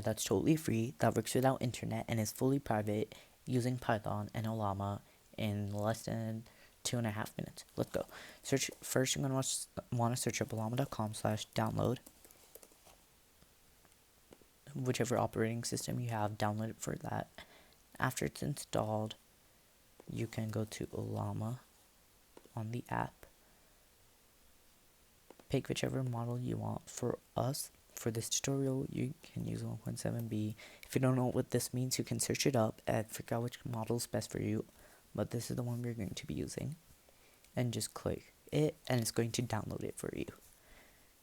that's totally free, that works without internet, and is fully private using Python and Ollama in less than 2.5 minutes. Let's go. Search first. You're gonna want to search up ollama.com/download. Whichever operating system you have, download it for that. After it's installed, you can go to Ollama on the app. Pick whichever model you want. For us, for this tutorial, you can use 1.7b. If you don't know what this means, you can search it up and figure out which model is best for you. But this is the one we're going to be using. And just click it, and it's going to download it for you.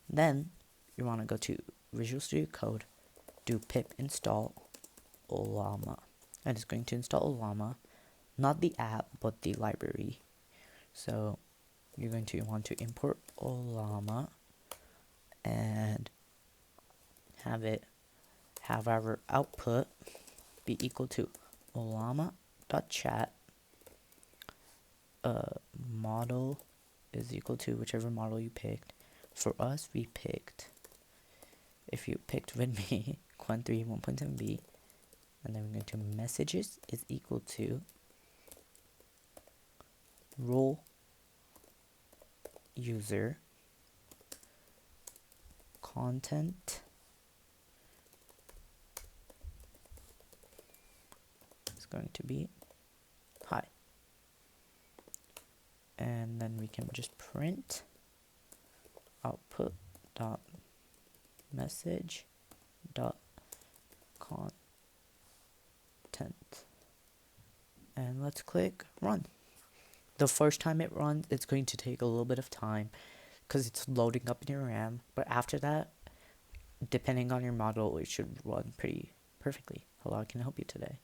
Then, you want to go to Visual Studio Code, do pip install Ollama. And it's going to install Ollama, not the app, but the library. So, you're going to want to import Ollama and have our output be equal to ollama.chat. Model is equal to whichever model you picked. For us, we picked, if you picked with me, Qwen 3 1.7b, and then we're going to messages is equal to role user content is going to be hi, and then we can just print output dot message dot content, and let's click run. The first time it runs, it's going to take a little bit of time because it's loading up in your RAM, but after that, depending on your model, it should run pretty perfectly. Hello, how can I help you today?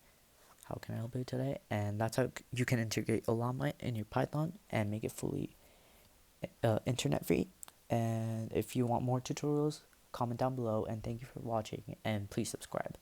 How can I help you today? And that's how you can integrate Ollama in your Python and make it fully internet free. And if you want more tutorials, comment down below, and thank you for watching, and please subscribe.